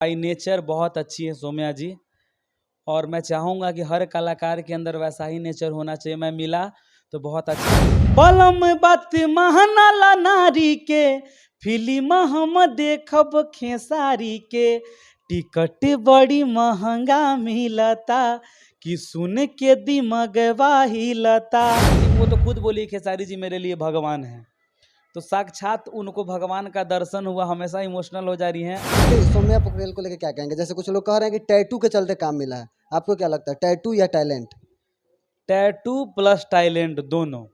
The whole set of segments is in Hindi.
बाई नेचर बहुत अच्छी है सौम्या जी, और मैं चाहूँगा कि हर कलाकार के अंदर वैसा ही नेचर होना चाहिए। मैं मिला तो बहुत अच्छा। बलम बात महनाला नारी के, फिल्म हम देखब खेसारी के, टिकट बड़ी महंगा मिलता कि सुन के दिमगवा हिलता। वो तो खुद बोली खेसारी जी मेरे लिए भगवान है, तो साक्षात उनको भगवान का दर्शन हुआ, हमेशा इमोशनल हो जा रही हैं। सौम्या पोखरेल को लेकर क्या कहेंगे? जैसे कुछ लोग कह रहे हैं कि टैटू के चलते काम मिला है, आपको क्या लगता है, टैटू या टैलेंट? टैटू प्लस टैलेंट दोनों।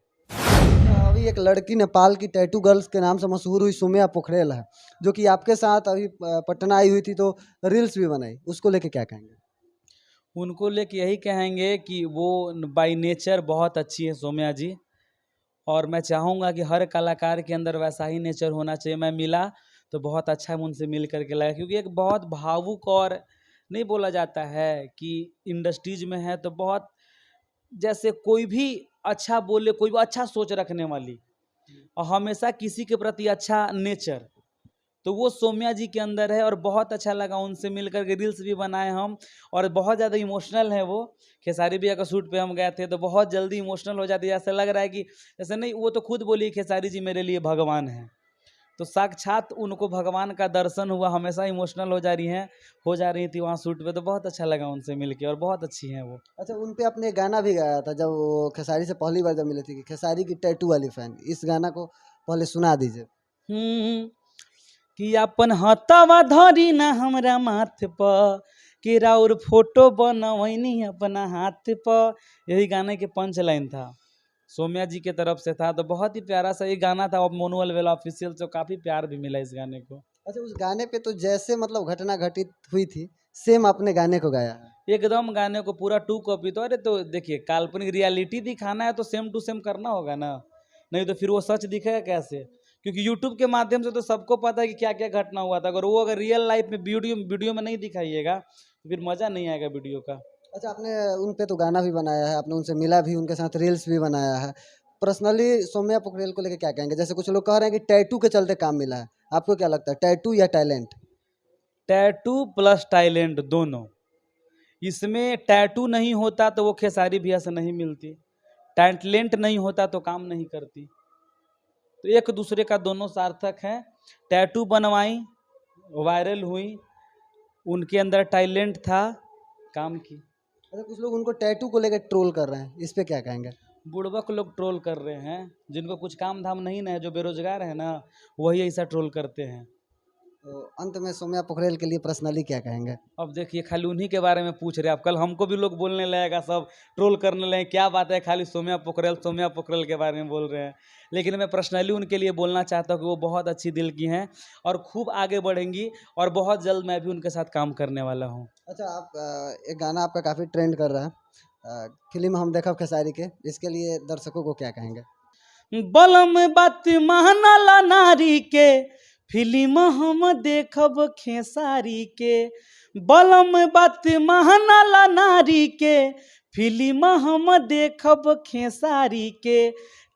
अभी एक लड़की नेपाल की टैटू गर्ल्स के नाम से मशहूर हुई सौम्या पोखरेल है, जो कि आपके साथ अभी पटना आई हुई थी, तो रील्स भी बनाई, उसको लेके क्या कहेंगे? उनको लेके यही कहेंगे कि वो बाई नेचर बहुत अच्छी है सौम्या जी, और मैं चाहूँगा कि हर कलाकार के अंदर वैसा ही नेचर होना चाहिए। मैं मिला तो बहुत अच्छा उनसे मिल करके लगा, क्योंकि एक बहुत भावुक, और नहीं बोला जाता है कि इंडस्ट्रीज में है तो बहुत, जैसे कोई भी अच्छा बोले, कोई भी अच्छा सोच रखने वाली, और हमेशा किसी के प्रति अच्छा नेचर, तो वो सौम्या जी के अंदर है। और बहुत अच्छा लगा उनसे मिल करके, रील्स भी बनाए हम, और बहुत ज़्यादा इमोशनल है वो। खेसारी भैया का शूट पे हम गए थे तो बहुत जल्दी इमोशनल हो जाती है, ऐसा लग रहा है कि जैसे नहीं, वो तो खुद बोली खेसारी जी मेरे लिए भगवान है, तो साक्षात उनको भगवान का दर्शन हुआ, हमेशा इमोशनल हो जा रही थी वहाँ शूट पे, तो बहुत अच्छा लगा उनसे मिलके, और बहुत अच्छी हैं वो। अच्छा, उन पे आपने गाना भी गाया था जब वो खेसारी से पहली बार जब मिले थे, कि खेसारी की टैटू वाली फैन, इस गाना को पहले सुना दीजिए। कि अपन हथवा धरी ना हमरा माथ पर, कि राउर फोटो बनवैनी अपना हाथ पर, यही गाने के पंच लाइन था, सौम्या जी के तरफ से था। तो बहुत ही प्यारा सा ये गाना था, मोनू अलवेला ऑफिशियल से काफ़ी प्यार भी मिला इस गाने को। अच्छा, उस गाने पे तो जैसे मतलब घटना घटित हुई थी, सेम आपने गाने को गाया है। एकदम गाने को पूरा टू कॉपी। तो अरे तो देखिए, काल्पनिक रियलिटी दिखाना है तो सेम टू सेम करना होगा ना, नहीं तो फिर वो सच दिखेगा कैसे? क्योंकि यूट्यूब के माध्यम से तो सबको पता है कि क्या क्या घटना हुआ था, अगर रियल लाइफ में वीडियो में नहीं दिखाइएगा तो फिर मज़ा नहीं आएगा वीडियो का। अच्छा, आपने उन पे तो गाना भी बनाया है, आपने उनसे मिला भी, उनके साथ रील्स भी बनाया है। पर्सनली सौम्या पोखरेल को लेके क्या कहेंगे? जैसे कुछ लोग कह रहे हैं कि टैटू के चलते काम मिला है, आपको क्या लगता है, टैटू या टैलेंट? टैटू प्लस टैलेंट दोनों। इसमें टैटू नहीं होता तो वो खेसारी भैया से नहीं मिलती, टैलेंट नहीं होता तो काम नहीं करती, तो एक दूसरे का दोनों सार्थक है। टैटू बनवाई, वायरल हुई, उनके अंदर टैलेंट था, काम की। अच्छा, कुछ लोग उनको टैटू को लेकर ट्रोल कर रहे हैं, इस पे क्या कहेंगे? बुड़बक लोग ट्रोल कर रहे हैं, जिनको कुछ काम धाम नहीं ना है, जो बेरोजगार है ना, वही ऐसा ट्रोल करते हैं। तो अंत में सौम्या पोखरेल के लिए पर्सनली क्या कहेंगे? अब देखिए, खाली उन्हीं के बारे में पूछ रहे हैं, अब कल हमको भी लोग बोलने लगेगा, सब ट्रोल करने लगे, क्या बात है खाली सौम्या पोखरेल के बारे में बोल रहे हैं। लेकिन मैं पर्सनली उनके लिए बोलना चाहता हूँ कि वो बहुत अच्छी दिल की हैं, और खूब आगे बढ़ेंगी, और बहुत जल्द मैं भी उनके साथ काम करने वाला हूँ। अच्छा, आप एक गाना आपका काफ़ी ट्रेंड कर रहा है, फिल्म हम देखब खेसारी के, इसके लिए दर्शकों को क्या कहेंगे? बलम बात महनाला नारी के, फिल्म हम देखब खेसारी के, बलम बात महनाला नारी के, फिल्म हम देखब खेसारी के,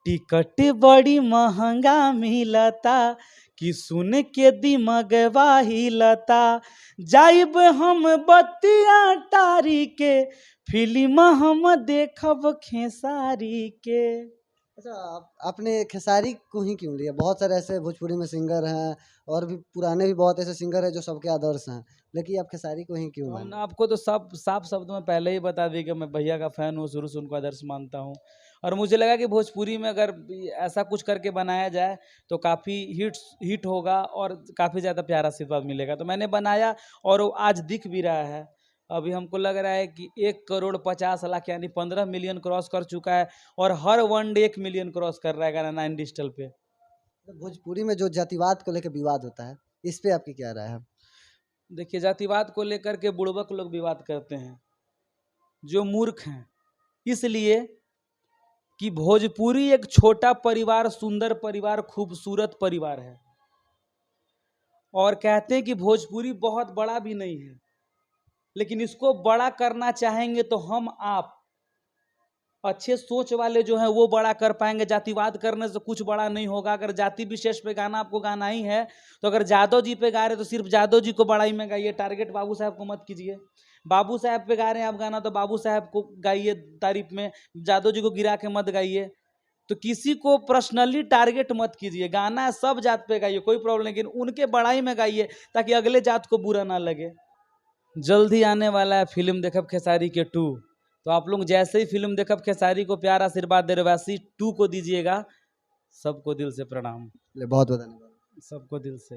टिकट बड़ी महंगा मिलता कि सुन के दिमगवा हिलता, जाइब हम बतिया टारी के, फिल्म हम देखब खेसारी के। अच्छा, आपने खेसारी को ही क्यों लिया? बहुत सारे ऐसे भोजपुरी में सिंगर हैं, और भी पुराने भी बहुत ऐसे सिंगर हैं जो सबके आदर्श हैं, लेकिन आप खेसारी को ही क्यों हम माने? आपको तो सब साफ शब्दों में पहले ही बता दी कि मैं भैया का फ़ैन हूँ, शुरू से उनको आदर्श मानता हूँ, और मुझे लगा कि भोजपुरी में अगर ऐसा कुछ करके बनाया जाए तो काफ़ी हिट होगा, और काफ़ी ज़्यादा प्यारा आशीर्वाद मिलेगा, तो मैंने बनाया, और वो आज दिख भी रहा है। अभी हमको लग रहा है कि 1,50,00,000 यानी 15 मिलियन क्रॉस कर चुका है, और हर वन डे 1 मिलियन क्रॉस कर रहा है गाना 9 डिजिटल पे। तो भोजपुरी में जो जातिवाद को लेकर विवाद होता है, इस पे आपकी क्या राय है? देखिए, जातिवाद को लेकर के बुड़बक लोग विवाद करते हैं, जो मूर्ख हैं, इसलिए कि भोजपुरी एक छोटा परिवार, सुंदर परिवार, खूबसूरत परिवार है, और कहते हैं कि भोजपुरी बहुत बड़ा भी नहीं है, लेकिन इसको बड़ा करना चाहेंगे तो हम आप अच्छे सोच वाले जो हैं वो बड़ा कर पाएंगे। जातिवाद करने से कुछ बड़ा नहीं होगा। अगर जाति विशेष पे गाना आपको गाना ही है तो अगर जादव जी पे गा रहे तो सिर्फ जादव जी को बड़ाई में गाइए, टारगेट बाबू साहब को मत कीजिए। बाबू साहब पे गा रहे हैं आप गाना तो बाबू साहब को गाइए तारीफ में, जादव जी को गिरा के मत गाइए। तो किसी को पर्सनली टारगेट मत कीजिए। गाना सब जात पे गाइए, कोई प्रॉब्लम नहीं, लेकिन उनके बड़ाई में गाइए ताकि अगले जात को बुरा ना लगे। जल्द ही आने वाला है फिल्म देखब खेसारी के 2। तो आप लोग जैसे ही फिल्म देखब खेसारी को प्यार आशीर्वाद दे रहे वैसे ही 2 को दीजिएगा। सबको दिल से प्रणाम, बहुत बहुत धन्यवाद। सबको दिल से।